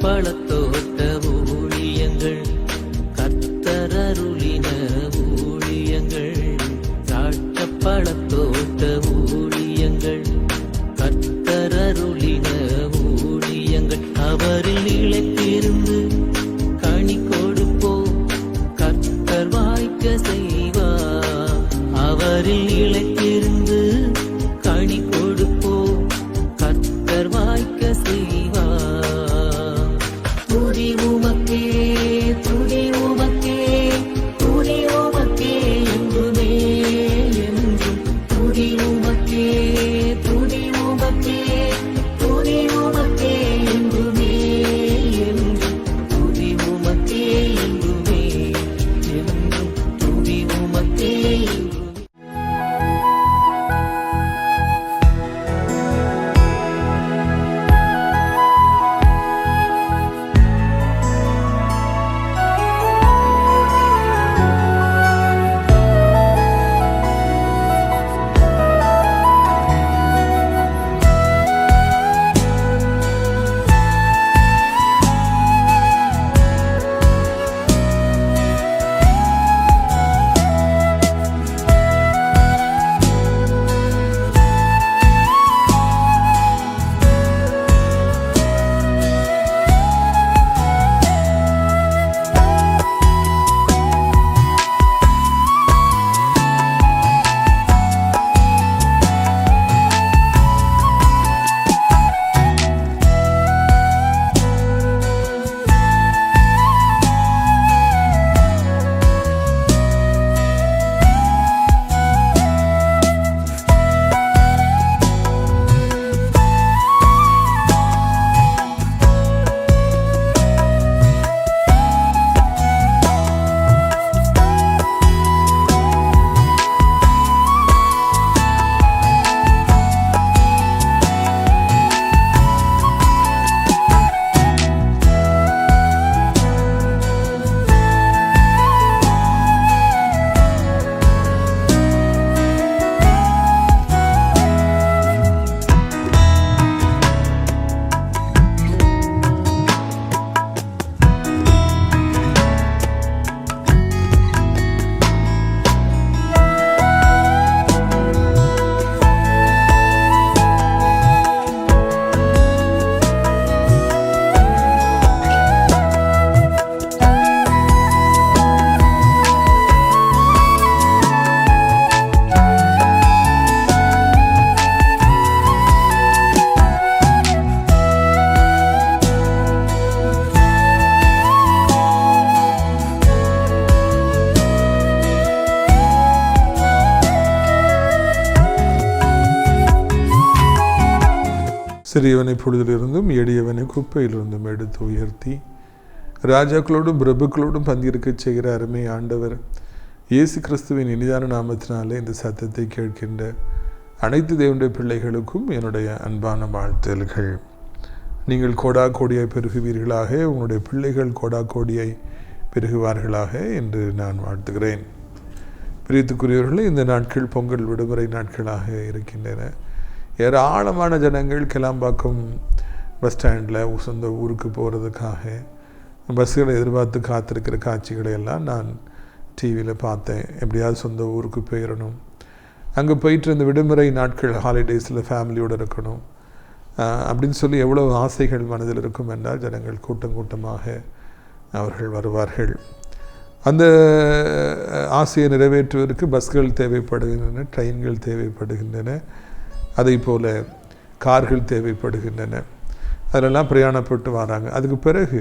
பழத்தோட்ட ஊழியங்கள், கர்த்தரருளின ஊழியங்கள். திராட்சை பழத்தோட்ட ஊழியங்கள், கர்த்தரருளின ஊழியங்கள். அவரில் நிலைத்திருந்து கனி கொடுப்போம், கர்த்தர் வாய்க்க செய்வார். அவரில் நிலைத்திருந்து கனி கொடுப்போம், கர்த்தர் வாய்க்க செய்வார். துதி உமக்கே, துதி உமக்கே, துதி உமக்கே என்றுமே என்றும். துதி உமக்கே, துதி உமக்கே, துதி உமக்கே என்றுமே என்றும். துதி உமக்கே என்றுமே என்றும். துதி உமக்கே என்றுமே. சிறியவனை பொழுதிலிருந்தும் எளியவனை குப்பையிலிருந்தும் எடுத்து உயர்த்தி ராஜாக்களோடும் பிரபுக்களோடும் பந்திருக்கச் செய்கிற அருமை ஆண்டவர் இயேசு கிறிஸ்துவின் இனிதான நாமத்தினாலே இந்த சத்தத்தை கேட்கின்ற அனைத்து தேவனுடைய பிள்ளைகளுக்கும் என்னுடைய அன்பான வாழ்த்துதல்கள். நீங்கள் கோடா கோடியாய் பெருகுவீர்களாக, உங்களுடைய பிள்ளைகள் கோடா கோடியாய் பெருகுவார்களாக என்று நான் வாழ்த்துகிறேன். பிரியத்துக்குரியவர்களே, இந்த நாட்கள் பொங்கல் விடுமுறை நாட்களாக இருக்கின்றன. ஏராளமான ஜனங்கள் கிளாம்பாக்கம் பஸ் ஸ்டாண்டில் சொந்த ஊருக்கு போகிறதுக்காக பஸ்ஸுகளை எதிர்பார்த்து காத்திருக்கிற காட்சிகளை எல்லாம் நான் டிவியில் பார்த்தேன். எப்படியாவது சொந்த ஊருக்கு போயிடணும், அங்கே போயிட்டு இந்த விடுமுறை நாட்கள் ஹாலிடேஸில் ஃபேமிலியோடு இருக்கணும் அப்படின்னு சொல்லி எவ்வளோ ஆசைகள் மனதில் இருக்கும் என்றால் ஜனங்கள் கூட்டம் கூட்டமாக அவர்கள் வருவார்கள். அந்த ஆசையை நிறைவேற்றுவதற்கு பஸ்கள் தேவைப்படுகின்றன, ட்ரெயின்கள் தேவைப்படுகின்றன, அதை போல் கார்கள் தேவைப்படுகின்றன. அதிலெல்லாம் பிரயாணப்பட்டு வராங்க. அதுக்கு பிறகு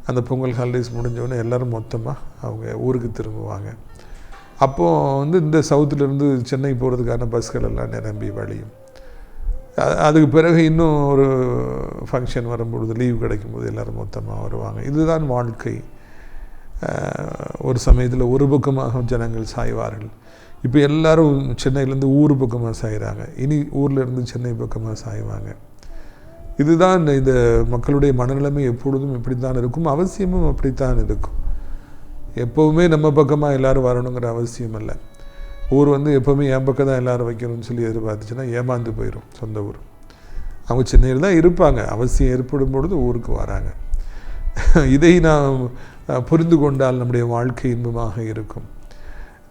அந்த பொங்கல் ஹாலிடேஸ் முடிஞ்சோடனே எல்லோரும் மொத்தமாக அவங்க ஊருக்கு திரும்புவாங்க. அப்போது இந்த சவுத்துலேருந்து சென்னை போகிறதுக்கான பஸ்கள் எல்லாம் நிரம்பி வழியும். அதுக்கு பிறகு இன்னும் ஒரு ஃபங்க்ஷன் வரும்பொழுது, லீவ் கிடைக்கும்போது எல்லோரும் மொத்தமாக வருவாங்க. இதுதான் வாழ்க்கை. ஒரு சமயத்தில் ஒரு பக்கமாக ஜனங்கள் சாய்வார்கள். இப்போ எல்லோரும் சென்னையிலேருந்து ஊர் பக்கமாக சாய்கிறாங்க. இனி ஊர்லேருந்து சென்னை பக்கமாக சாய்வாங்க. இதுதான் இந்த மக்களுடைய மனநிலைமை எப்பொழுதும் இப்படித்தான் இருக்கும், அவசியமும் அப்படித்தான் இருக்கும். எப்போவுமே நம்ம பக்கமாக எல்லோரும் வரணுங்கிற அவசியம் இல்லை. ஊர் எப்போவுமே என் பக்கம் தான் எல்லோரும் வைக்கணும்னு சொல்லி எதிர்பார்த்துச்சுன்னா ஏமாந்து போயிடும் சொந்த ஊர். அவங்க சென்னையில் தான் இருப்பாங்க, அவசியம் ஏற்படும் பொழுது ஊருக்கு வராங்க. இதை நாம் புரிந்து கொண்டால் நம்முடைய வாழ்க்கை இன்பமாக இருக்கும்.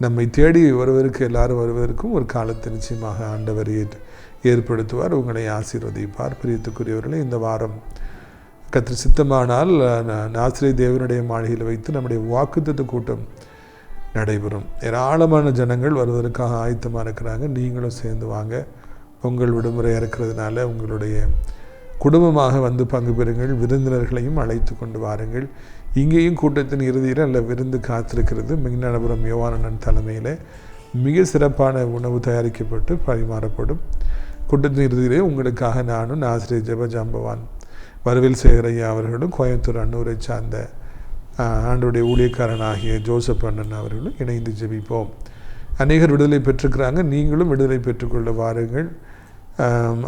நம்மை தேடி வருவதற்கு எல்லாரும் வருவதற்கும் ஒரு காலத்தை நிச்சயமாக ஆண்டவர் ஏற்படுத்துவார். உங்களை ஆசீர்வதிப்பார். பிரியத்துக்குரியவர்களே, இந்த வாரம் கர்த்தர் சித்தமானால் நாசரேத் தேவனுடைய மாளிகையில் வைத்து நம்முடைய வாக்குத்தத்த கூட்டம் நடைபெறும். ஏராளமான ஜனங்கள் வருவதற்காக ஆயத்தமாக இருக்கிறாங்க. நீங்களும் சேர்ந்து வாங்க. உங்கள் விடுமுறை இருக்கிறதுனால உங்களுடைய குடும்பமாக வந்து பங்கு பெறுங்கள். விருந்தினர்களையும் அழைத்து கொண்டு வாருங்கள். இங்கேயும் கூட்டத்தின் இறுதியில் அல்ல விருந்து காத்திருக்கிறது. மின்னபுரம் யோவானன் தலைமையில் மிக சிறப்பான உணவு தயாரிக்கப்பட்டு பரிமாறப்படும். கூட்டத்தின் இறுதியிலே உங்களுக்காக நானும் நாசரேத் ஜெப ஜாம்பவான் வரவேல் சேகரையா அவர்களும் கோயம்புத்தூர் அன்னூரை சார்ந்த ஆண்டோடைய ஊழியக்காரனாகிய ஜோசப் அண்ணன் அவர்களும் இணைந்து ஜெபிப்போம். அநேகர் விடுதலை பெற்றுக்கிறாங்க. நீங்களும் விடுதலை பெற்றுக்கொள்ள வாருங்கள்.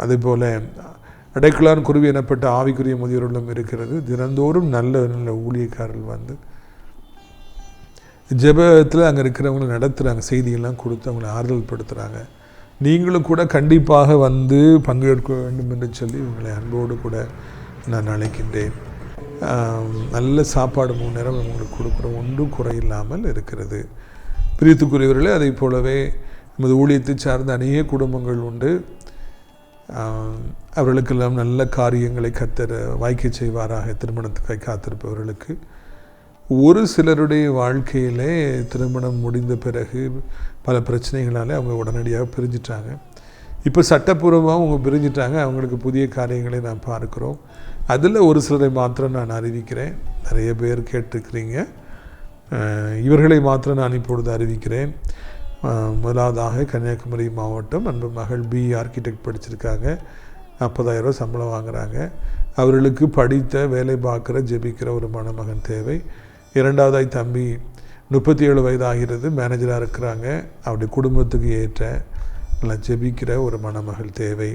அதே போல் அடைக்கலான் குருவி எனப்பட்ட ஆவிக்குரிய முதியோர்களும் இருக்கிறது. தினந்தோறும் நல்ல நல்ல ஊழியக்காரர்கள் வந்து ஜெபத்தில் அங்கே இருக்கிறவங்களை நடத்துகிறாங்க. செய்தியெல்லாம் கொடுத்து அவங்களை ஆறுதல் படுத்துகிறாங்க. நீங்களும் கூட கண்டிப்பாக வந்து பங்கேற்க வேண்டும் என்று சொல்லி உங்களை அன்போடு கூட நான் அழைக்கின்றேன். நல்ல சாப்பாடு 3 நேரம் உங்களுக்கு கொடுக்குறோம். ஒன்றும் குறையில்லாமல் இருக்கிறது. பிரியத்துக்குரியவர்களே, அதை போலவே நமது ஊழியத்தை சார்ந்த அநேக குடும்பங்கள் உண்டு. அவர்களுக்கெல்லாம் நல்ல காரியங்களை கர்த்தர் வாய்க்க செய்வாராக. திருமணத்துக்காக காத்திருப்பவர்களுக்கு ஒரு சிலருடைய வாழ்க்கையிலே திருமணம் முடிந்த பிறகு பல பிரச்சனைகளால் அவங்க உடனடியாக பிரிஞ்சிட்டாங்க. இப்போ சட்டப்பூர்வமாக அவங்க பிரிஞ்சிட்டாங்க. அவங்களுக்கு புதிய காரியங்களை நான் பார்க்குறோம். அதில் ஒரு சிலரை மாத்திரம் நான் அறிவிக்கிறேன். நிறைய பேர் கேட்டிருக்கிறீங்க. இவர்களை மாத்திரம் நான் இப்பொழுது அறிவிக்கிறேன். முதலாவதாக கன்னியாகுமரி மாவட்டம் அன்பு மகள் BE ஆர்கிடெக்ட் படிச்சிருக்காங்க. 40,000 ரூபா சம்பளம் வாங்குகிறாங்க. அவர்களுக்கு படித்த வேலை பார்க்குற ஜெபிக்கிற ஒரு மணமகன் தேவை. இரண்டாவதாய் தம்பி 37 வயது ஆகிறது, மேனேஜராக இருக்கிறாங்க. அவருடைய குடும்பத்துக்கு ஏற்ற நல்லா ஜெபிக்கிற ஒரு மணமகள் தேவை.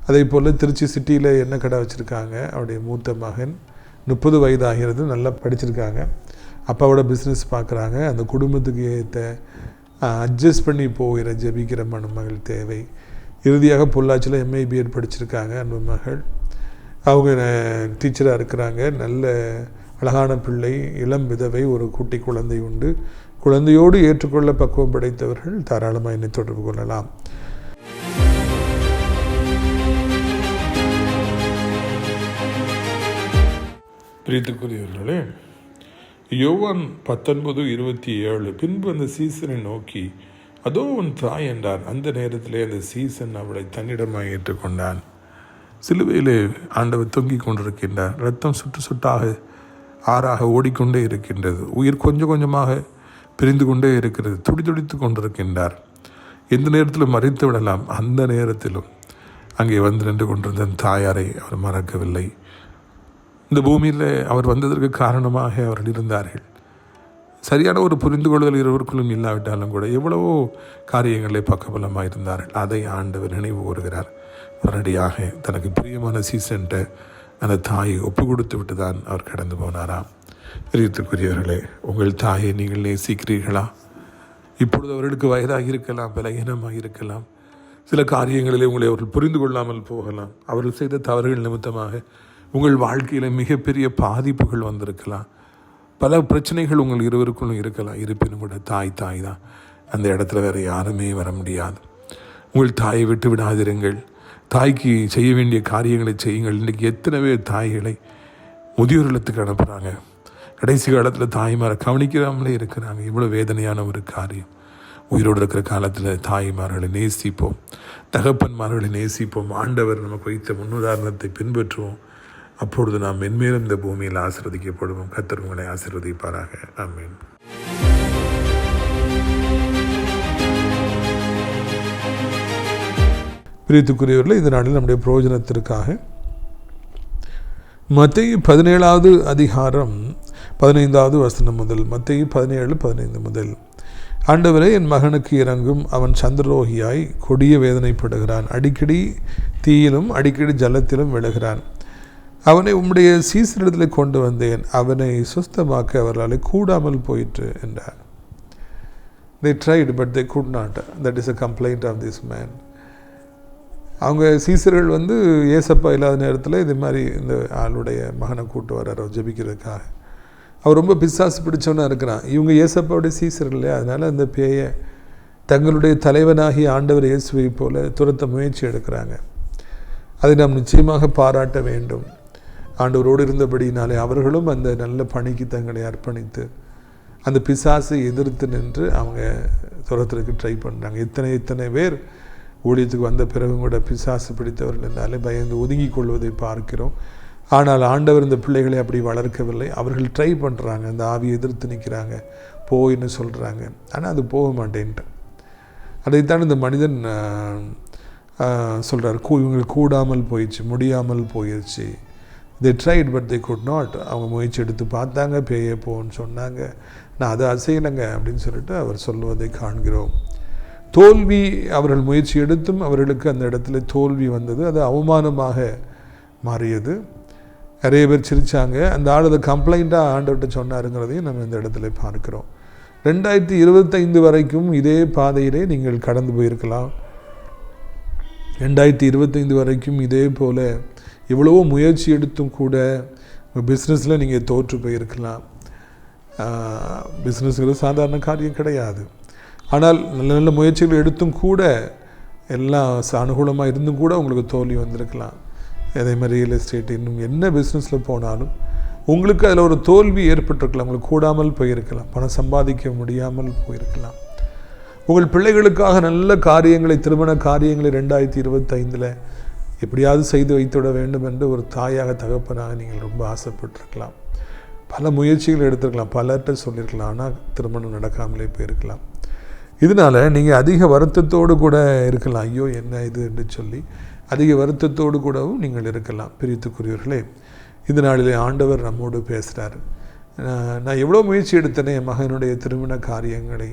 அதே போல் திருச்சி சிட்டியில் எண்ணெய் கடை வச்சுருக்காங்க. அவருடைய மூத்த மகன் 30 வயது ஆகிறது, நல்லா படிச்சிருக்காங்க. அப்பாவோட பிஸ்னஸ் பார்க்குறாங்க. அந்த குடும்பத்துக்கு ஏற்ற அட்ஜஸ்ட் பண்ணி போகிற ஜெபிக்கிற மணமகள் தேவை. இறுதியாக பொள்ளாச்சியில் MA BEd படிச்சிருக்காங்க அன்பு மகள். அவங்க டீச்சராக இருக்கிறாங்க. நல்ல அழகான பிள்ளை, இளம் விதவை, ஒரு குட்டி குழந்தை உண்டு. குழந்தையோடு ஏற்றுக்கொள்ள பக்குவம் படைத்தவர்கள் தாராளமாக என்னை தொடர்பு கொள்ளலாம். பிரியத்துக்குரியவர்களே, யோவான் 19:27 பின்பு அந்த சீசனை நோக்கி அதோ உன் தாய் என்றார். அந்த நேரத்திலே அந்த சீசன் அவளை தன்னிடமாக ஏற்றுக்கொண்டான். சிலுவையிலே ஆண்டவர் தொங்கிக் கொண்டிருக்கின்றார். ரத்தம் சுட்டு சுட்டாக ஆறாக ஓடிக்கொண்டே இருக்கின்றது. உயிர் கொஞ்சம் கொஞ்சமாக பிரிந்து கொண்டே இருக்கிறது. துடித்து கொண்டிருக்கின்றார். எந்த நேரத்திலும் மறைத்து விடலாம். அந்த நேரத்திலும் அங்கே வந்து நின்று கொண்டிருந்த தாயாரை அவர் மறக்கவில்லை. இந்த பூமியில் அவர் வந்ததற்கு காரணமாக அவர்கள் இருந்தார்கள். சரியான ஒரு புரிந்து கொள்ளுதல் இருவருக்குள்ளும் இல்லாவிட்டாலும் கூட எவ்வளவோ காரியங்களே பக்கபலமாக இருந்தார்கள். அதை ஆண்டவர் நினைவு கூறுகிறார். உடனடியாக தனக்கு பிரியமான சீசன்ட்ட அந்த தாயை ஒப்பு கொடுத்து விட்டு தான் அவர் கடந்து போனாராம். பிரியத்துக்குரியவர்களே, உங்கள் தாயை நீங்கள் நேசிக்கிறீர்களா? இப்பொழுது அவர்களுக்கு வயதாக இருக்கலாம், பலகீனமாக இருக்கலாம். சில காரியங்களிலே உங்களை அவர்கள் புரிந்து கொள்ளாமல் போகலாம். அவர்கள் செய்த தவறுகள் நிமித்தமாக உங்கள் வாழ்க்கையில் மிகப்பெரிய பாதிப்புகள் வந்திருக்கலாம். பல பிரச்சனைகள் உங்கள் இருவருக்குள்ளும் இருக்கலாம். இருப்பினும் கூட தாய் தான். அந்த இடத்துல வேறு யாருமே வர முடியாது. உங்கள் தாயை விட்டு விடாதிருங்கள். தாய்க்கு செய்ய வேண்டிய காரியங்களை செய்யுங்கள். இன்றைக்கி எத்தனை பேர் தாய்களை முதியோர் இல்லத்துக்கு அனுப்புகிறாங்க. கடைசி காலத்தில் தாய்மாரை கவனிக்காமலே இருக்கிறாங்க. இவ்வளோ வேதனையான ஒரு காரியம். உயிரோடு இருக்கிற காலத்தில் தாய்மார்களை நேசிப்போம், தகப்பன்மார்களை நேசிப்போம். ஆண்டவர் நமக்கு வைத்த முன்னுதாரணத்தை பின்பற்றுவோம். அப்பொழுது நாம் மென்மேலும் இந்த பூமியில் ஆசீர்வதிக்கப்படுவோம். கர்த்தர் உங்களை ஆசீர்வதிப்பாராக. ஆமென். பிரியத்துக்குரியவர்களே, இந்த நாளில் நம்முடைய பிரயோஜனத்திற்காக மத்தேயு 17வது அதிகாரம் 15வது வசனம் முதல், மத்தேயு 17:15 முதல். ஆண்டவரே, என் மகனுக்கு இறங்கும். அவன் சந்திரரோகியாய் கொடிய வேதனைப்படுகிறான். அடிக்கடி தீயிலும் அடிக்கடி ஜலத்திலும் விழுகிறான். அவனை உம்முடைய சீசரிடத்தில் கொண்டு வந்தேன். அவனை சுஸ்தமாக்க அவர்களால் கூடாமல் போயிற்று என்றார். They tried but they could not. That is a complaint of this man. அவங்க சீசர்கள் வந்து ஏசப்பா இல்லாத நேரத்தில் இது மாதிரி இந்த ஆளுடைய மகனை கூட்டு வர்றார் ஜெபிக்கிறதுக்காக. அவர் ரொம்ப பிசாசு பிடிச்சவனாக இருக்கிறான். இவங்க ஏசப்பாவுடைய சீசர்கள் இல்லையா, அதனால் அந்த பேயை தங்களுடைய தலைவனாகிய ஆண்டவர் இயேசுவை போல துரத்த முயற்சி எடுக்கிறாங்க. அதை நாம் நிச்சயமாக பாராட்ட வேண்டும். ஆண்டவரோடு இருந்தபடினாலே அவர்களும் அந்த நல்ல பணிக்கு தங்களை அர்ப்பணித்து அந்த பிசாசை எதிர்த்து நின்று அவங்க துரத்துறதுக்கு ட்ரை பண்ணுறாங்க. எத்தனை பேர் ஊழியத்துக்கு வந்த பிறகும் கூட பிசாசு பிடித்தவர்கள் என்றாலே பயந்து ஒதுங்கி கொள்வதை பார்க்கிறோம். ஆனால் ஆண்டவர் இந்த பிள்ளைகளை அப்படி வளர்க்கவில்லை. அவர்கள் ட்ரை பண்ணுறாங்க, அந்த ஆவியை எதிர்த்து நிற்கிறாங்க, போயின்னு சொல்கிறாங்க. ஆனால் அது போக மாட்டேன்ட்டு. அதைத்தான் இந்த மனிதன் சொல்கிறார், இவங்களுக்கு கூடாமல் போயிடுச்சு, முடியாமல் போயிடுச்சு. they tried but they could not. அவங்க முயற்சி எடுத்து பார்த்தாங்க, பேயே போன்னு சொன்னாங்க, நான் அதை அசையலைங்க அப்படின்னு சொல்லிட்டு அவர் சொல்லுவதை காண்கிறோம். தோல்வி, அவர்கள் முயற்சி எடுத்தும் அவர்களுக்கு அந்த இடத்துல தோல்வி வந்தது. அது அவமானமாக மாறியது. நிறைய பேர் சிரித்தாங்க. அந்த ஆள் அதை கம்ப்ளைண்ட்டாக ஆண்டவர்கிட்ட சொன்னாருங்கிறதையும் நம்ம இந்த இடத்துல பார்க்குறோம். 2025 வரைக்கும் இதே பாதையிலே நீங்கள் கடந்து போயிருக்கலாம். 2025 வரைக்கும் இதே போல் எவ்வளவோ முயற்சி எடுத்தும் கூட பிஸ்னஸில் நீங்கள் தோற்று போயிருக்கலாம். பிஸ்னஸ்ங்கிறது சாதாரண காரியம் கிடையாது. ஆனால் நல்ல நல்ல முயற்சிகள் எடுத்தும் கூட எல்லாம் அனுகூலமாக இருந்தும் கூட உங்களுக்கு தோல்வி வந்திருக்கலாம். அதே மாதிரி ரியல் எஸ்டேட், இன்னும் என்ன பிஸ்னஸில் போனாலும் உங்களுக்கு அதில் ஒரு தோல்வி ஏற்பட்டிருக்கலாம். உங்களுக்கு கூடாமல் போயிருக்கலாம், பணம் சம்பாதிக்க முடியாமல் போயிருக்கலாம். உங்கள் பிள்ளைகளுக்காக நல்ல காரியங்களை, திருமண காரியங்களை 2025 எப்படியாவது செய்து வைத்துவிட வேண்டும் என்று ஒரு தாயாக தகப்பனாக நீங்கள் ரொம்ப ஆசைப்பட்டிருக்கலாம். பல முயற்சிகள் எடுத்திருக்கலாம், பலர்கிட்ட சொல்லியிருக்கலாம், ஆனால் திருமணம் நடக்காமலே போயிருக்கலாம். இதனால் நீங்கள் அதிக வருத்தத்தோடு கூட இருக்கலாம். ஐயோ என்ன இது என்று சொல்லி அதிக வருத்தத்தோடு கூடவும் நீங்கள் இருக்கலாம். பிரியத்துக்குரியவர்களே, இந்த நாளிலே ஆண்டவர் நம்மோடு பேசுகிறார். நான் எவ்வளோ முயற்சி எடுத்தேனே என் மகனுடைய திருமண காரியங்களை,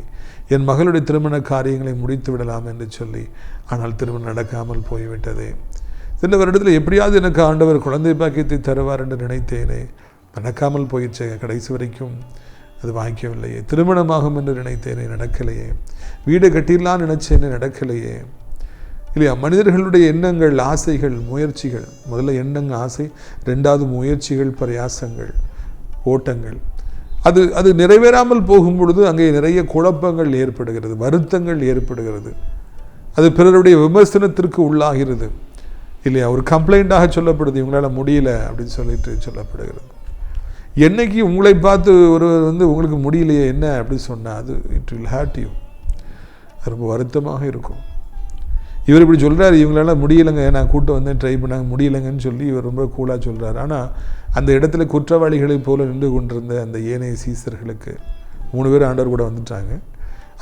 என் மகளுடைய திருமண காரியங்களை முடித்து விடலாம் என்று சொல்லி, ஆனால் திருமணம் நடக்காமல் போய்விட்டதே. இந்த வருடத்தில் எப்படியாவது எனக்கு ஆண்டவர் குழந்தை பாக்கியத்தை தருவார் என்று நினைத்தேனே, நடக்காமல் போயிடுச்சே, கடைசி வரைக்கும் அது வாய்க்கவில்லையே. திருமணமாகும் என்று நினைத்தேனே, நடக்கலையே. வீடு கட்டிடலான்னு நினச்சேனே, நடக்கலையே. இல்லையா? மனிதர்களுடைய எண்ணங்கள், ஆசைகள், முயற்சிகள், முதல்ல எண்ணங்க ஆசை, ரெண்டாவது முயற்சிகள், பிரயாசங்கள், ஓட்டங்கள், அது நிறைவேறாமல் போகும் பொழுது அங்கே நிறைய குழப்பங்கள் ஏற்படுகிறது, வருத்தங்கள் ஏற்படுகிறது, அது பிறருடைய விமர்சனத்திற்கு உள்ளாகிறது. இல்லையா? ஒரு கம்ப்ளைண்ட்டாக சொல்லப்படுது, இவங்களால் முடியல அப்படின்னு சொல்லிட்டு சொல்லப்படுகிறது. என்னைக்கு உங்களை பார்த்து ஒருவர் உங்களுக்கு முடியலையே என்ன அப்படி சொன்னால் அது இட் வில் ஹர்ட் யூ. அது ரொம்ப வருத்தமாக இருக்கும். இவர் இப்படி சொல்கிறார், இவங்களால முடியலைங்க, நான் கூட்ட வந்தேன், ட்ரை பண்ணாங்க, முடியலைங்கன்னு சொல்லி இவர் ரொம்ப கூலாக சொல்கிறார். ஆனால் அந்த இடத்துல குற்றவாளிகளைப் போல நின்று கொண்டிருந்த அந்த ஏனைய சீசர்களுக்கு 3 பேர் ஆண்டவர் கூட வந்துட்டாங்க.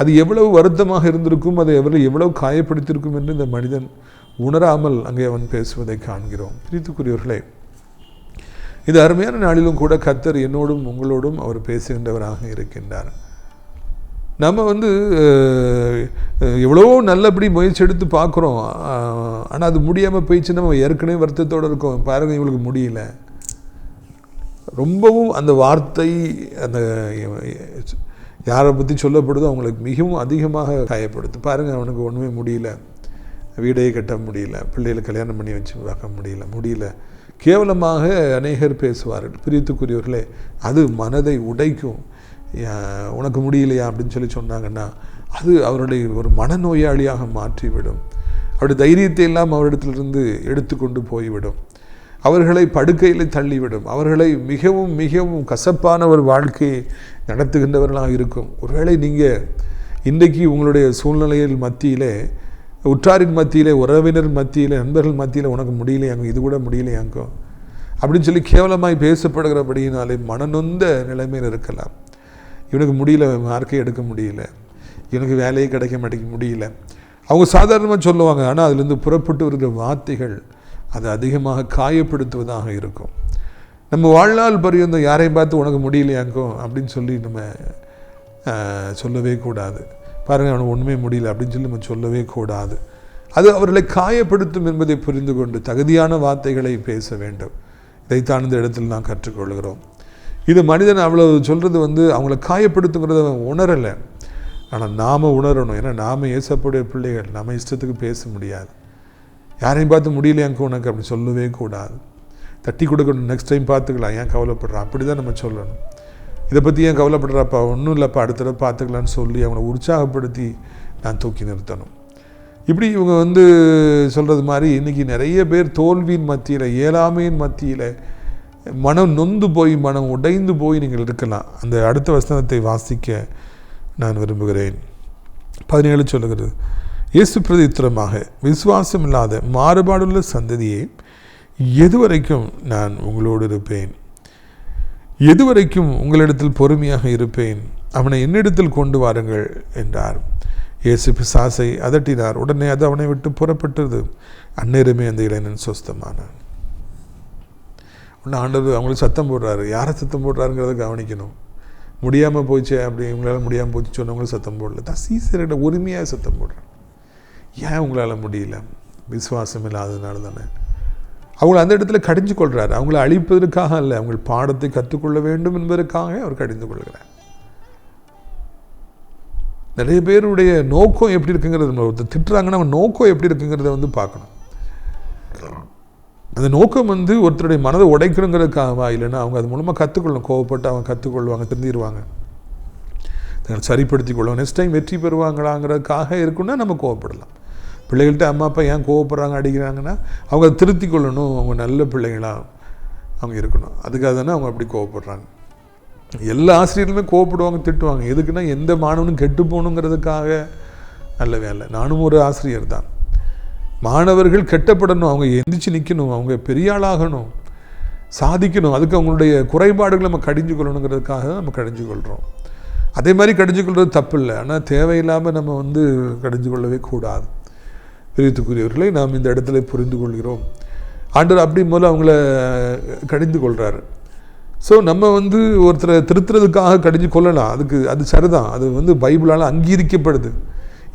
அது எவ்வளவு வருத்தமாக இருந்திருக்கும், அதை எவ்வளவு காயப்படுத்தியிருக்கும் என்று இந்த மனிதன் உணராமல் அங்கே அவன் பேசுவதை காண்கிறோம். பிரியத்துக்குரியவர்களே, இது அருமையான நாளிலும் கூட கர்த்தர் என்னோடும் உங்களோடும் அவர் பேசுகின்றவராக இருக்கின்றார். நம்ம எவ்வளோ நல்லபடி முயற்சி எடுத்து பார்க்குறோம், ஆனால் அது முடியாமல் போயிடுச்சுன்னா நம்ம ஏற்கனவே வருத்தத்தோடு இருக்கோம். பாருங்கள், இவங்களுக்கு முடியல. ரொம்பவும் அந்த வார்த்தை, அந்த யாரை பற்றி சொல்லப்படுதோ அவங்களுக்கு மிகவும் அதிகமாக காயப்படுத்து. பாருங்கள், அவனுக்கு ஒன்றுமே முடியல, வீடையே கட்ட முடியல, பிள்ளைகளை கல்யாணம் பண்ணி வச்சு பார்க்க முடியல. கேவலமாக அநேகர் பேசுவார்கள். பிரியத்துக்குரியவர்களே, அது மனதை உடைக்கும். உனக்கு முடியலையா அப்படின்னு சொல்லி சொன்னாங்கன்னா அது அவருடைய ஒரு மனநோயாளியாக மாற்றிவிடும். அவருடைய தைரியத்தை எல்லாம் அவரிடத்திலிருந்து எடுத்துக்கொண்டு போய்விடும். அவர்களை படுக்கையில் தள்ளிவிடும். அவர்களை மிகவும் மிகவும் கசப்பான ஒரு வாழ்க்கையை நடத்துகின்றவர்களாக இருக்கும். ஒருவேளை நீங்கள் இன்றைக்கு உங்களுடைய சூழ்நிலையில் மத்தியிலே, உற்றாரின் மத்தியிலே, உறவினர் மத்தியில், நண்பர்கள் மத்தியில் உனக்கு முடியலையாங்க, இது கூட முடியலையாங்க அப்படின்னு சொல்லி கேவலமாய் பேசப்படுகிறபடியினாலே மனநொந்த நிலைமையில் இருக்கலாம். இவனுக்கு முடியல, மார்க்கே எடுக்க முடியல, இவனுக்கு வேலையே கிடைக்க மாட்டேங்க முடியல, அவங்க சாதாரணமாக சொல்லுவாங்க. ஆனால் அதுலேருந்து புறப்பட்டு வருகிற வார்த்தைகள் அது அதிகமாக காயப்படுத்துவதாக இருக்கும். நம்ம வாழ்நாள் பரியந்த யாரையும் பார்த்து உனக்கு முடியலையாங்கோ அப்படின்னு சொல்லி நம்ம சொல்லவே கூடாது. பாருங்கள், அவனுக்கு ஒன்றுமே முடியல அப்படின்னு சொல்லி நம்ம சொல்லவே கூடாது. அது அவர்களை காயப்படுத்தும் என்பதை புரிந்து கொண்டு தகுதியான வார்த்தைகளை பேச வேண்டும். இதைத்தான் இந்த இடத்தில் நாம் கற்றுக்கொள்கிறோம். இது மனிதன் அவ்வளவு சொல்கிறது அவங்கள காயப்படுத்துங்கிறத உணரலை. ஆனால் நாம் உணரணும். ஏன்னா நாம் இயேசுவுடைய பிள்ளைகள், நம்ம இஷ்டத்துக்கு பேச முடியாது. யாரையும் பார்த்து முடியலையாங்க உனக்கு அப்படி சொல்லவே கூடாது. தட்டி கொடுக்கணும், நெக்ஸ்ட் டைம் பார்த்துக்கலாம், ஏன் கவலைப்படுறான், அப்படி தான் நம்ம சொல்லணும். இதை பற்றி ஏன் கவலைப்படுறாப்பா, ஒன்றும் இல்லைப்பா, அடுத்த தடவை பார்த்துக்கலான்னு சொல்லி அவங்கள உற்சாகப்படுத்தி நான் தூக்கி நிறுத்தணும். இப்படி இவங்க சொல்கிறது மாதிரி இன்றைக்கி நிறைய பேர் தோல்வியின் மத்தியில், இயலாமையின் மத்தியில் மனம் நொந்து போய், மனம் உடைந்து போய் நீங்கள் இருக்கலாம். அந்த அடுத்த வசனத்தை வாசிக்க நான் விரும்புகிறேன். 17 சொல்லுகிறது, இயேசு பிரதித்திரமாக, விசுவாசம் இல்லாத மாறுபாடுள்ள சந்ததியே, எதுவரைக்கும் நான் உங்களோடு இருப்பேன், எதுவரைக்கும் உங்களிடத்தில் பொறுமையாக இருப்பேன், அவனை என்னிடத்தில் கொண்டு வாருங்கள் என்றார். இயேசு பிசாசை அதட்டினார். உடனே அது அவனை விட்டு புறப்பட்டது. அந்நேரமே அந்த இளைஞன் சொஸ்தமானான். ஒன்று ஆண்டவர் அவங்களுக்கு சத்தம் போடுறாரு. யாரை சத்தம் போடுறாருங்கிறத கவனிக்கணும். முடியாமல் போச்சு, அப்படி உங்களால் முடியாமல் போச்சு சொன்னவங்களும் சத்தம் போடல. தான் சீசர்கிட்ட உரிமையாக சத்தம் போடுறான். ஏன் உங்களால் முடியல? விசுவாசம் இல்லாததுனால தானே. அவங்கள அந்த இடத்துல கடிஞ்சு கொள்கிறார். அவங்கள அழிப்பதற்காக அல்ல, அவங்க பாடத்தை கற்றுக்கொள்ள வேண்டும் என்பதற்காக அவர் கடிந்து கொள்கிறார். நிறைய பேருடைய நோக்கம் எப்படி இருக்குங்கிறது, ஒருத்தர் திட்டுறாங்கன்னா அவன் நோக்கம் எப்படி இருக்குங்கிறத பார்க்கணும். அந்த நோக்கம் ஒருத்தருடைய மனதை உடைக்கணுங்கிறதுக்காகவா, இல்லைன்னா அவங்க அது மூலமாக கற்றுக்கொள்ளணும். கோவப்பட்டு அவங்க கற்றுக்கொள்வாங்க, திருந்திடுவாங்க, சரிப்படுத்தி கொள்வாங்க, நெக்ஸ்ட் டைம் வெற்றி பெறுவாங்களாங்கிறதுக்காக இருக்குன்னா நம்ம கோவப்படலாம். பிள்ளைகள்கிட்ட அம்மா அப்பா ஏன் கோவப்படுறாங்க, அடிக்கிறாங்கன்னா அவங்க அதை திருத்தி கொள்ளணும், அவங்க நல்ல பிள்ளைங்களாக அவங்க இருக்கணும். அதுக்காக தானே அவங்க அப்படி கோவப்படுறாங்க. எல்லா ஆசிரியர்களுமே கோவப்படுவாங்க, திட்டுவாங்க. எதுக்குன்னா எந்த மாணவனும் கெட்டு போகணுங்கிறதுக்காக நல்லவே இல்லை. நானும் ஒரு ஆசிரியர் தான். மாணவர்கள் கெட்டப்படணும், அவங்க எந்திரிச்சு நிற்கணும், அவங்க பெரிய ஆளாகணும், சாதிக்கணும். அதுக்கு அவங்களுடைய குறைபாடுகளை நம்ம கடிஞ்சு கொள்ளணுங்கிறதுக்காக தான் நம்ம கடிஞ்சு கொள்கிறோம். அதே மாதிரி கடிஞ்சு கொள்வது தப்பு இல்லை, ஆனால் தேவையில்லாமல் நம்ம கடிஞ்சு கொள்ளவே கூடாது. பிரியத்துக்குரியவர்களை நாம் இந்த இடத்துல புரிந்து கொள்கிறோம். ஆண்டவர் அப்படி போல் அவங்கள கடிந்து கொள்கிறாரு. ஸோ நம்ம ஒருத்தரை திருத்துறதுக்காக கடிஞ்சு கொள்ளலாம், அது சரிதான். அது பைபிளால் அங்கீகரிக்கப்படுது.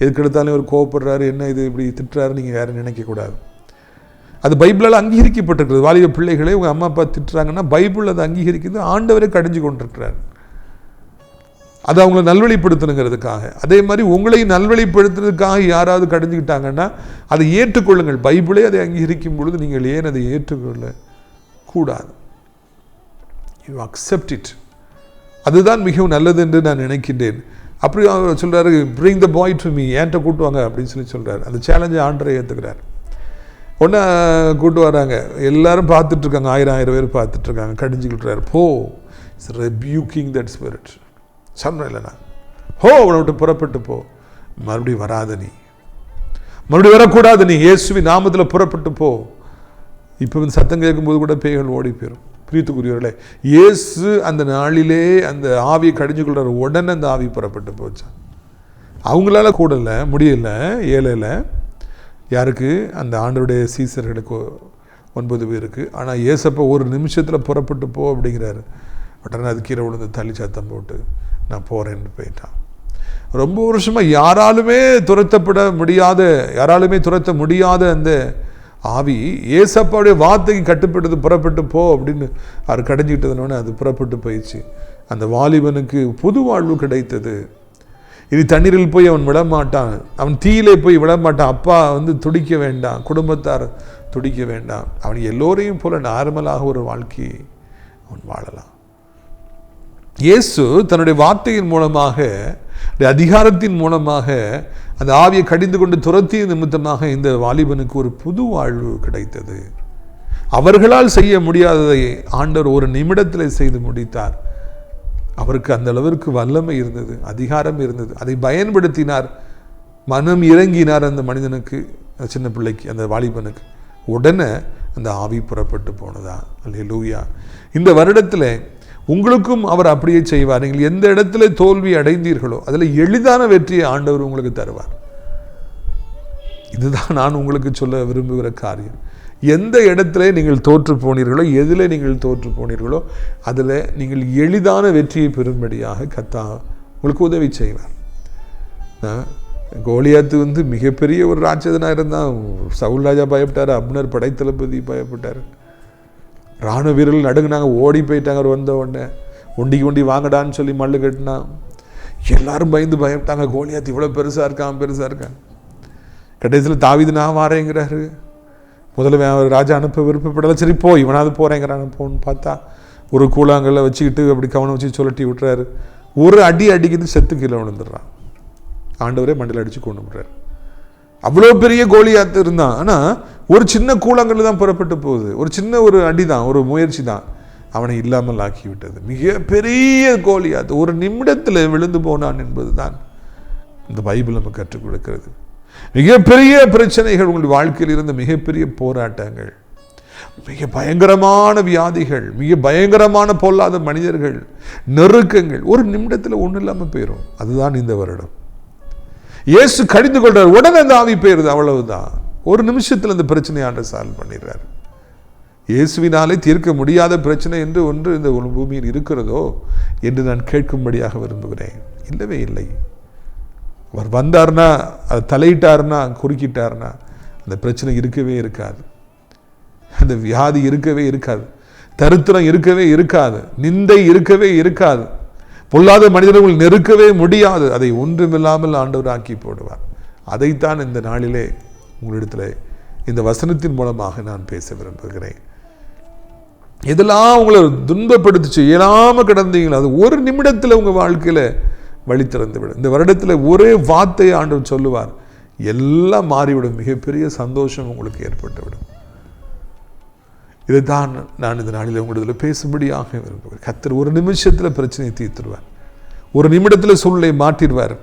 எதுக்கு எடுத்தாலும் ஒரு கோவப்படுறாரு, என்ன இது இப்படி திட்டுறாரு நீங்கள் யாரும் நினைக்கக்கூடாது. அது பைபிளால் அங்கீகரிக்கப்பட்டிருக்கிறது. வாலிப பிள்ளைகளே உங்கள் அம்மா அப்பா திட்டுறாங்கன்னா பைபிள் அதை அங்கீகரிக்கிறது. ஆண்டவரே கடிஞ்சு கொண்டிருக்கிறார். அது அவங்களை நல்வழிப்படுத்தணுங்கிறதுக்காக. அதே மாதிரி உங்களையும் நல்வழிப்படுத்துறதுக்காக யாராவது கடிஞ்சுக்கிட்டாங்கன்னா அதை ஏற்றுக்கொள்ளுங்கள். பைபிளே அதை அங்கீகரிக்கும் பொழுது நீங்கள் ஏன் அதை ஏற்றுக்கொள்ள கூடாது? You accept it. அதுதான் மிகவும் நல்லது என்று நான் நினைக்கின்றேன். அப்படி அவர் சொல்கிறாரு, bring the bye to me, ஏன்ட்ட கூட்டுவாங்க அப்படின்னு சொல்கிறார். அந்த சேலஞ்சை ஆண்டரை ஏற்றுக்கிறார். ஒன்றா கூட்டு வராங்க, எல்லாரும் பார்த்துட்ருக்காங்க, 1000 பேர் பார்த்துட்ருக்காங்க. கடிஞ்சுக்கிட்டுறாரு. போ, இட்ஸ் ரெபியூக்கிங் தட் ஸ்பிரிட். சொன்னேன் இல்லைண்ணா, ஹோ அவனை விட்டு புறப்பட்டு போ, மறுபடியும் வராத நீ, மறுபடியும் வரக்கூடாது நீ, இயேசுவின் நாமத்தில் புறப்பட்டு போ. இப்போ சத்தம் கேட்கும்போது கூட பேய்கள் ஓடி போயிடும். பிரியத்துக்குரியவர்களே, இயேசு அந்த நாளிலே அந்த ஆவியை கடிஞ்சு கொள்கிற உடனே அந்த ஆவி புறப்பட்டு போச்சான். அவங்களால கூடல முடியல, ஏழையில் யாருக்கு? அந்த ஆண்டவருடைய சீசர்களுக்கு 9 பேருக்கு. ஆனால் ஏசப்பா ஒரு நிமிஷத்தில் புறப்பட்டு போ அப்படிங்கிறாரு. உடனே அது கீழே விழுந்து தள்ளி சத்தம் போட்டு நான் போகிறேன்னு போயிட்டான். ரொம்ப வருஷமாக யாராலுமே துரத்த முடியாத அந்த ஆவி ஏசப்பாவுடைய வார்த்தைக்கு கட்டுப்பட்டது, புறப்பட்டு போ அப்படின்னு அவர் கடைஞ்சிக்கிட்டதுனோடனே அது புறப்பட்டு போயிடுச்சு. அந்த வாலிபனுக்கு புது வாழ்வு கிடைத்தது. இனி தண்ணீரில் போய் அவன் விடமாட்டான், அவன் தீயிலே போய் விடமாட்டான். அப்பா துடிக்க வேண்டாம், குடும்பத்தார் துடிக்க வேண்டாம். அவன் எல்லோரையும் போல நார்மலாக ஒரு வாழ்க்கையை அவன் வாழலாம். இயேசு தன்னுடைய வார்த்தையின் மூலமாக, அதிகாரத்தின் மூலமாக அந்த ஆவியை கடிந்து கொண்டு துரத்திய நிமித்தமாக இந்த வாலிபனுக்கு ஒரு புது வாழ்வு கிடைத்தது. அவர்களால் செய்ய முடியாததை ஆண்டவர் ஒரு நிமிடத்தில் செய்து முடித்தார். அவருக்கு அந்த அளவிற்கு வல்லமை இருந்தது, அதிகாரம் இருந்தது. அதை பயன்படுத்தினார், மனம் இறங்கினார் அந்த மனிதனுக்கு, சின்ன பிள்ளைக்கு, அந்த வாலிபனுக்கு. உடனே அந்த ஆவி புறப்பட்டு போனதா. அல்லேலூயா. இந்த வருடத்தில் உங்களுக்கும் அவர் அப்படியே செய்வார். நீங்கள் எந்த இடத்துல தோல்வி அடைந்தீர்களோ அதில் எளிதான வெற்றியை ஆண்டவர் உங்களுக்கு தருவார். இதுதான் நான் உங்களுக்கு சொல்ல விரும்புகிற காரியம். எந்த இடத்துல நீங்கள் தோற்று போனீர்களோ, எதில் நீங்கள் தோற்று போனீர்களோ அதில் நீங்கள் எளிதான வெற்றியை பெறும்படியாக கர்த்தர் உங்களுக்கு உதவி செய்வார். கோலியாத்து மிகப்பெரிய ஒரு ராட்சதனாக இருந்தால் சவுல் ராஜா பயப்பட்டார், அப்னர் படைத்தளபதி பயப்பட்டார், இராணுவ வீரர்கள் நடுங்கினாங்க, ஓடி போயிட்டாங்க. அவர் வந்த உடனே ஒண்டி வாங்கடான்னு சொல்லி மல்லு கட்டினா எல்லாரும் பயப்பட்டாங்க. கோலியாத்து இவ்வளோ பெருசாக இருக்கான். கடைசியில் தாவீது நான் வாரேங்கிறாரு. முதல்ல ராஜா அனுப்ப விருப்பப்படலை. சரி போ, இவனாவது போகிறேங்கிறான். போன்னு பார்த்தா ஒரு கூழாங்கல்ல வச்சுக்கிட்டு அப்படி கவனம் வச்சு சொல்லட்டி விட்டுறாரு. ஒரு அடி அடிக்கிறது செத்து கீழே விழுந்துடுறான். ஆண்டவரே மண்டல அடித்து கொண்டு விடுறாரு. அவ்வளோ பெரிய கோலியாத்து இருந்தான். ஆனால் ஒரு சின்ன கூழாங்கல் தான் புறப்பட்டு போகுது. ஒரு சின்ன ஒரு அடி தான், ஒரு முயற்சி தான் அவனை இல்லாமல் ஆக்கி விட்டது. மிக பெரிய கோலியாத்து ஒரு நிமிடத்தில் விழுந்து போனான் என்பது தான் இந்த பைபிள் நம்ம கற்றுக் கொடுக்கிறது. மிகப்பெரிய பிரச்சனைகள், உங்களுடைய வாழ்க்கையில் இருந்த மிகப்பெரிய போராட்டங்கள், மிக பயங்கரமான வியாதிகள், மிக பயங்கரமான பொல்லாத மனிதர்கள், நெருக்கங்கள் ஒரு நிமிடத்தில் ஒன்றும் இல்லாமல் போயிடும். அதுதான் இந்த வருடம். இயேசு கடிந்து கொள்றார், உடனே அந்த ஆவி போயிருது. அவ்வளவுதான். ஒரு நிமிஷத்தில் அந்த பிரச்சனையை ஆண்டவர் சால்வ் பண்ணிடுறாரு. இயேசுவினாலே தீர்க்க முடியாத பிரச்சனை என்று ஒன்று இந்த பூமியில் இருக்கிறதோ என்று நான் கேட்கும்படியாக விரும்புகிறேன். இல்லவே இல்லை. அவர் வந்தார்னா, அதை தலையிட்டார்னா, குறுக்கிட்டார்னா அந்த பிரச்சனை இருக்கவே இருக்காது. அந்த வியாதி இருக்கவே இருக்காது. தரித்திரம் இருக்கவே இருக்காது. நிந்தை இருக்கவே இருக்காது. பொல்லாத மனிதர்கள் நெருக்கவே முடியாது. அதை ஒன்றுமில்லாமல் ஆண்டவர் ஆக்கி போடுவார். அதைத்தான் இந்த நாளிலே உங்களிடத்தில் இந்த வசனத்தின் மூலமாக நான் பேச விரும்புகிறேன். இதெல்லாம் உங்களை துன்பப்படுத்திச்சு இயலாமல் கிடந்தீங்களா, அது ஒரு நிமிடத்தில் உங்கள் வாழ்க்கையில் வழி திறந்து விடும். இந்த வருடத்தில் ஒரே வார்த்தையை ஆண்டவர் சொல்லுவார், எல்லாம் மாறிவிடும். மிகப்பெரிய சந்தோஷம் உங்களுக்கு ஏற்பட்டுவிடும். இதைத்தான் நான் இந்த நாளில் உங்களிடத்தில் பேசும்படியாக விரும்புகிறேன். கர்த்தர் ஒரு நிமிஷத்தில் பிரச்சனையை தீர்த்துடுவார். ஒரு நிமிடத்தில் சூழ்நிலையை மாற்றிடுவார்.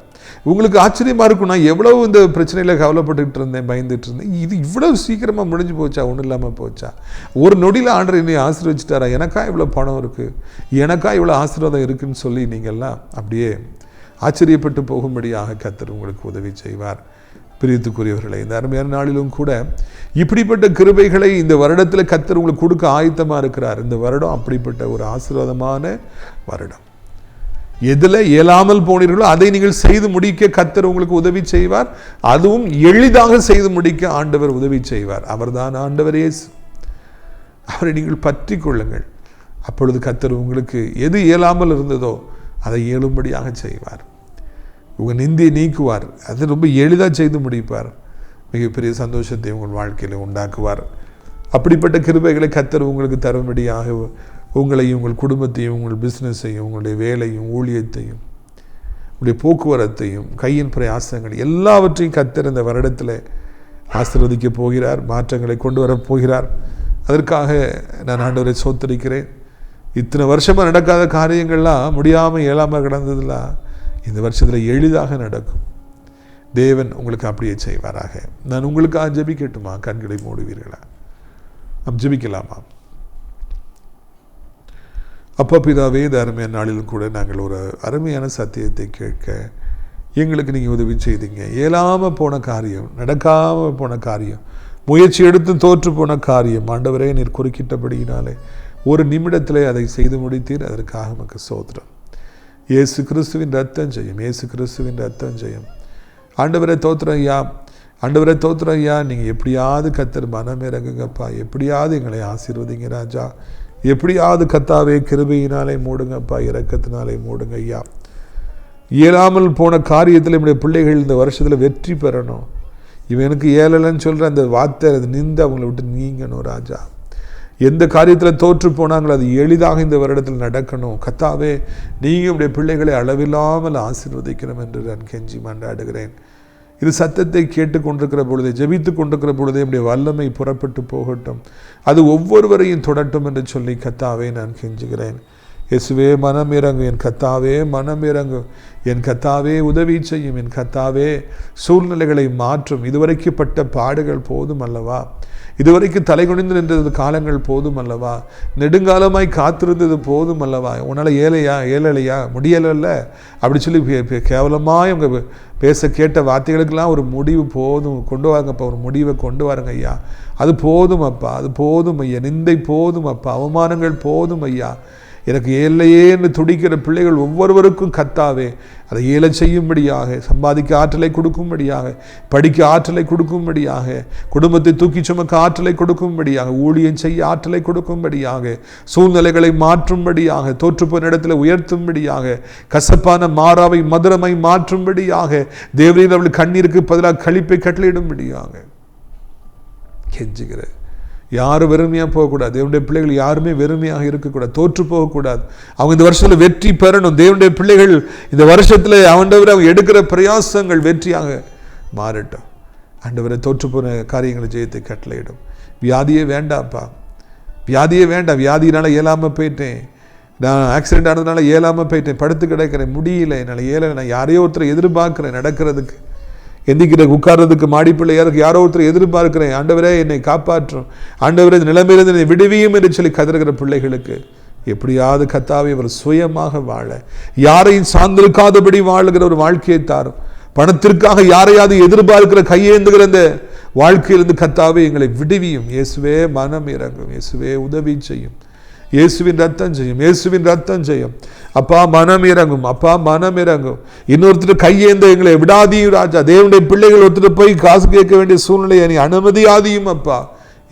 உங்களுக்கு ஆச்சரியமாக இருக்கும், நான் எவ்வளவு இந்த பிரச்சனையில் கவலைப்பட்டுக்கிட்டு இருந்தேன், பயந்துட்டு இருந்தேன், இது இவ்வளவு சீக்கிரமாக முடிஞ்சு போச்சா, ஒன்றும் இல்லாமல் போச்சா, ஒரு நொடியில் ஆண்டவர் என்னை ஆசீர்வதிச்சிட்டாரா, எனக்கா இவ்வளோ பணம் இருக்குது, எனக்கா இவ்வளோ ஆசீர்வாதம் இருக்குதுன்னு சொல்லி நீங்கள்லாம் அப்படியே ஆச்சரியப்பட்டு போகும்படியாக கர்த்தர் உங்களுக்கு உதவி செய்வார். பிரியத்துக்குரியவர்களை, இந்த அருமையான நாளிலும் கூட இப்படிப்பட்ட கிருபைகளை இந்த வருடத்தில் கர்த்தர் உங்களுக்கு கொடுக்க ஆயத்தமாக இருக்கிறார். இந்த வருடம் அப்படிப்பட்ட ஒரு ஆசீர்வாதமான வருடம். எதில் இயலாமல் போனீர்களோ அதை நீங்கள் செய்து முடிக்க கர்த்தர் உங்களுக்கு உதவி செய்வார். அதுவும் எளிதாக செய்து முடிக்க ஆண்டவர் உதவி செய்வார். அவர்தான் ஆண்டவர் இயேசு. அவரை நீங்கள் பற்றி கொள்ளுங்கள். அப்பொழுது கர்த்தர் உங்களுக்கு எது இயலாமல் இருந்ததோ அதை இயலும்படியாக செய்வார். உங்கள் நிந்தியை நீக்குவார். அது ரொம்ப எளிதாக செய்து முடிப்பார். மிகப்பெரிய சந்தோஷத்தை உங்கள் வாழ்க்கையில் உண்டாக்குவார். அப்படிப்பட்ட கிருபைகளை கர்த்தர் உங்களுக்கு தரும்படியாக உங்களையும் உங்கள் குடும்பத்தையும் உங்கள் பிஸ்னஸையும் உங்களுடைய வேலையும் ஊழியத்தையும் உங்களுடைய போக்குவரத்தையும் கையின் பிரயாசங்கள் எல்லாவற்றையும் கர்த்தர் இந்த வருடத்தில் ஆசீர்வதிக்க போகிறார். மாற்றங்களை கொண்டு வரப் போகிறார். அதற்காக நான் ஆண்டவரை சோத்தரிக்கிறேன். இத்தனை வருஷமாக நடக்காத காரியங்கள்லாம் முடியாமல் இயலாமல் கிடந்ததுலாம் இந்த வருஷத்தில் எளிதாக நடக்கும். தேவன் உங்களுக்கு அப்படியே செய்வாராக. நான் உங்களுக்காக ஜெபிக்கட்டுமா? கண்களை மூடுவீர்களா? நாம் ஜெபிக்கலாமா? அப்பா பிதாவே, இந்த அருமையான நாளிலும் கூட நாங்கள் ஒரு அருமையான சத்தியத்தை கேட்க எங்களுக்கு நீங்கள் உதவி செய்தீங்க. இயலாமல் போன காரியம், நடக்காமல் போன காரியம், முயற்சி எடுத்து தோற்று போன காரியம் ஆண்டவரே நீர் குறுக்கிட்டபடியினாலே ஒரு நிமிடத்திலே அதை செய்து முடித்தீர். அதற்காக நமக்கு ஸ்தோத்திரம். இயேசு கிறிஸ்துவின் ரத்தம் ஜெயம், இயேசு கிறிஸ்துவின் ரத்தம் ஜெயம். ஆண்டவரே தோத்திரம் ஐயா, ஆண்டவரே தோத்திரம் ஐயா. நீங்கள் எப்படியாவது கர்த்தர் மனம் இறங்குங்கப்பா, எப்படியாவது எங்களை ஆசீர்வதிங்க ராஜா, எப்படியாவது கர்த்தாவே கிருபையினாலே மூடுங்கப்பா, இரக்கத்தினாலே மூடுங்க ஐயா. இயலாமல் போன காரியத்தில் நம்முடைய பிள்ளைகள் இந்த வருஷத்தில் வெற்றி பெறணும். இவனுக்கு ஏழலைன்னு சொல்கிற அந்த வார்த்தை அது நின்று அவங்கள விட்டு நீங்கணும் ராஜா. எந்த காரியத்தில் தோற்று போனாங்களோ அது எளிதாக இந்த வருடத்தில் நடக்கணும். கர்த்தாவே நீங்கள் உடைய பிள்ளைகளை அளவில்லாமல் ஆசீர்வதிக்கணும் என்று நான் கெஞ்சி மன்றாடுகிறேன். இது சத்தத்தை கேட்டு கொண்டிருக்கிற பொழுதே, ஜெபித்து கொண்டிருக்கிற பொழுதே நம்முடைய வல்லமை புறப்பட்டு போகட்டும். அது ஒவ்வொருவரையும் தொடட்டும் என்று சொல்லி கர்த்தாவே நான் கெஞ்சுகிறேன். இயேசுவே மனம் இறங்கு, என் கர்த்தாவே மனம் இறங்கு, என் கர்த்தாவே உதவி செய்யும், என் கர்த்தாவே சூழ்நிலைகளை மாற்றும். இதுவரைக்கு பட்ட பாடுகள் போதும் அல்லவா, இதுவரைக்கும் தலை குனிந்து நின்றது காலங்கள் போதும் அல்லவா, நெடுங்காலமாய் காத்திருந்தது போதும் அல்லவா, உன்னால் ஏழையா முடியலைல்ல அப்படி சொல்லி கேவலமாக அவங்க பேச கேட்ட வார்த்தைகளுக்கெல்லாம் ஒரு முடிவு போதும், கொண்டு வாங்கப்பா, ஒரு முடிவை கொண்டு வாருங்க ஐயா. அது போதும் அப்பா, அது போதும் ஐயா. நிந்தை போதும் அப்பா, அவமானங்கள் போதும் ஐயா. எனக்கு ஏழையே என்று துடிக்கிற பிள்ளைகள் ஒவ்வொருவருக்கும் கர்த்தாவே அதை ஏழை செய்யும்படியாக, சம்பாதிக்க ஆற்றலை கொடுக்கும்படியாக, படிக்க ஆற்றலை கொடுக்கும்படியாக, குடும்பத்தை தூக்கி சுமக்க ஆற்றலை கொடுக்கும்படியாக, ஊழியம் செய்ய ஆற்றலை கொடுக்கும்படியாக, சூழ்நிலைகளை மாற்றும்படியாக, தோற்றுப்போன இடத்துல உயர்த்தும்படியாக, கசப்பான மாறாவை மதுரமை மாற்றும்படியாக, தேவரீர் அவள் கண்ணீருக்கு பதிலாக களிப்பை கட்டளையிடும்படியாக கெஞ்சுகிறேன். யாரும் வெறுமையாக போகக்கூடாது. தேவனுடைய பிள்ளைகள் யாருமே வெறுமையாக இருக்கக்கூடாது, தோற்று போகக்கூடாது. அவங்க இந்த வருஷத்தில் வெற்றி பெறணும். தேவனுடைய பிள்ளைகள் இந்த வருஷத்தில் ஆண்டவரை அவங்க எடுக்கிற பிரயாசங்கள் வெற்றியாக மாறட்டும். ஆண்டவரை தோற்று போன காரியங்களை ஜெயத்தை கட்டளையிடும். வியாதியே வேண்டாம்ப்பா, வியாதியே வேண்டாம். வியாதியினால் இயலாமல் போயிட்டேன், நான் ஆக்சிடென்ட் ஆனதுனால இயலாமல் போயிட்டேன், படுத்து கிடக்கிறேன், முடியல, என்னால் ஏழை, நான் யாரையோ ஒருத்தரை எதிர்பார்க்குறேன் நடக்கிறதுக்கு, எந்திக்கிற உட்கார்றதுக்கு, மாடிப்பிள்ளை யாரோ ஒருத்தர் எதிர்பார்க்கிறேன், ஆண்டவரே என்னை காப்பாற்றும், ஆண்டவரே நிலைமையிலிருந்து என்னை விடுவியும் என்று சொல்லி கதறுகிற பிள்ளைகளுக்கு எப்படியாவது கர்த்தாவே அவர் சுயமாக வாழ, யாரையும் சார்ந்திருக்காதபடி வாழுகிற ஒரு வாழ்க்கையை தாரும். பணத்திற்காக யாரையாவது எதிர்பார்க்கிற கையேந்துகிற அந்த வாழ்க்கையிலிருந்து கர்த்தாவே எங்களை விடுவியும். இயேசுவே மனம் இறங்கும், இயேசுவே உதவி செய்யும், இயேசுவின் ரத்தம் செய்யும், இயேசுவின் ரத்தம் செய்யும். அப்பா மனம் இறங்கும், அப்பா மனம் இறங்கும். இன்னொருத்தர் கையேந்த எங்களை விடாதியும் ராஜா. தேவனுடைய பிள்ளைகள் ஒருத்தர் போய் காசு கேட்க வேண்டிய சூழ்நிலையை நீ அனுமதியாதியும் அப்பா.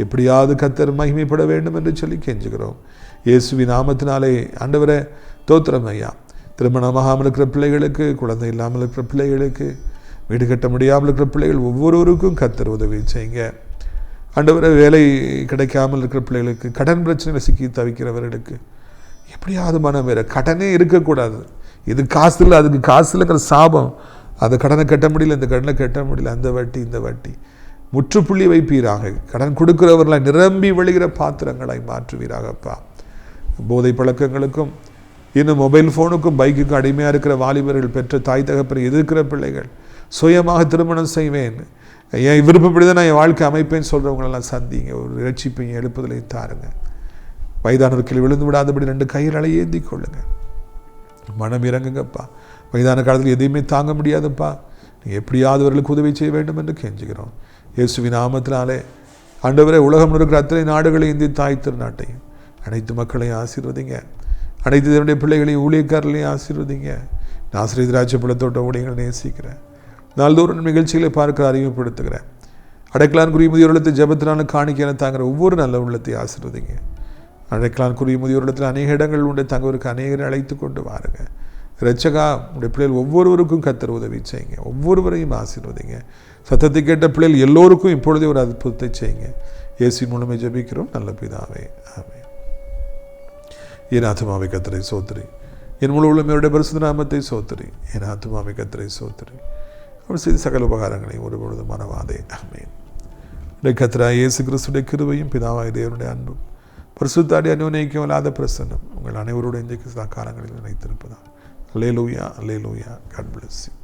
எப்படியாவது கர்த்தர் மகிமைப்பட வேண்டும் என்று சொல்லி கெஞ்சுகிறோம். இயேசுவின் நாமத்தினாலே ஆண்டவரே தோத்திரம் ஐயா. திருமணமாகாமல் இருக்கிற பிள்ளைகளுக்கு, குழந்தை இல்லாமல் இருக்கிற பிள்ளைகளுக்கு, வீடு கட்ட முடியாமல் இருக்கிற பிள்ளைகள் ஒவ்வொருவருக்கும் கர்த்தர் உதவி செய்யுங்க. ஆண்டவரை வேலை கிடைக்காமல் இருக்கிற பிள்ளைகளுக்கு, கடன் பிரச்சனைகளை சிக்கி தவிக்கிறவர்களுக்கு எப்படியாவது மனம் வேற. கடனே இருக்கக்கூடாது. இது காசு இல்லை, அதுக்கு காசு இல்லைங்கிற சாபம். அந்த கடனை கட்ட முடியல, இந்த கடனை கட்ட முடியல, அந்த வட்டி இந்த வட்டி முற்றுப்புள்ளி வைப்பீராக. கடன் கொடுக்கிறவர்களை நிரம்பி வழிகிற பாத்திரங்களாய் மாற்றுவீராகப்பா. போதை பழக்கங்களுக்கும் இன்னும் மொபைல் ஃபோனுக்கும் பைக்குக்கும் அடிமையாக இருக்கிற வாலிபர்கள், பெற்ற தாய் தகப்பனை எதிர்க்கிற பிள்ளைகள், சுயமாக திருமணம் செய்வேன், என் விருப்பப்படிதான் நான் என் வாழ்க்கை அமைப்பேன்னு சொல்கிறவங்களெல்லாம் சந்திங்க. ஒரு ரட்சிப்பையும் எழுப்புதலையும் தாருங்க. வயதானவர்கள் விழுந்து விடாதபடி 2 கைகளை ஏந்தி கொள்ளுங்க. மனம் இறங்குங்கப்பா. வயதான காலத்தில் எதையுமே தாங்க முடியாதுப்பா. நீங்கள் எப்படியாவது அவர்களுக்கு உதவி செய்ய வேண்டும் என்று கெஞ்சுகிறோம். இயேசுவின் நாமத்தினாலே ஆண்டவரே உலகம் இருக்கிற அத்தனை நாடுகளையும், இந்திய தாய் திருநாட்டையும், அனைத்து மக்களையும் ஆசீர்வதிங்க. அனைத்து இதனுடைய பிள்ளைகளையும் ஊழியக்காரர்களையும் ஆசீர்வதிங்க. நான் ஆசிரியர் ராஜ்யபலத்தோட்ட ஊழியங்களை நேசிக்கிறேன். நாள்தோறும் நிகழ்ச்சிகளை பார்க்க அறிமுகப்படுத்துகிறேன். அடைக்கலான் குறி முதியோர்லத்தை ஜபத்தினாலும் காணிக்கையான தாங்கிற ஒவ்வொரு நல்ல உள்ளத்தை ஆசீர்வதிங்க. அடைக்கலான் குறி முதியோர்லத்தில் அநேக இடங்கள் உண்டு, தங்கவருக்கு அநேகரை அழைத்து கொண்டு வாருங்க. இரட்சகா, உடைய பிள்ளைகள் ஒவ்வொருவருக்கும் கர்த்தர் உதவி செய்யுங்க. ஒவ்வொருவரையும் ஆசீர்வதிங்க. சத்தத்தை கேட்ட பிள்ளைகள் எல்லோருக்கும் இப்பொழுதே ஒரு அற்புதத்தை செய்யுங்க. இயேசுவின் மூலமே ஜெபிக்கிறோம் நல்ல பிதாவே, ஆமென். என் ஆத்துமாவை கர்த்தரை சோத்திரி, என் முழு உள்ளமையோட பரிசுத்த நாமத்தை சோத்திரி. என் ஆத்துமாவை கர்த்தரை சோத்திரி, அவர் செய்த சகல உபகாரங்களை ஒரு பொழுது மறவாதே, ஆமென். கர்த்தராகிய இயேசு கிறிஸ்துவின் கிருபையும் பிதாவாகிய தேவனுடைய அன்பும் பரிசுத்த அன்யோன்யம் இல்லாத பிரசன்னம் உங்கள் அனைவருடைய இன்றைக்கு காலங்களில் நினைத்திருப்பதா. அல்லேலூயா, அல்லேலூயா. God bless you.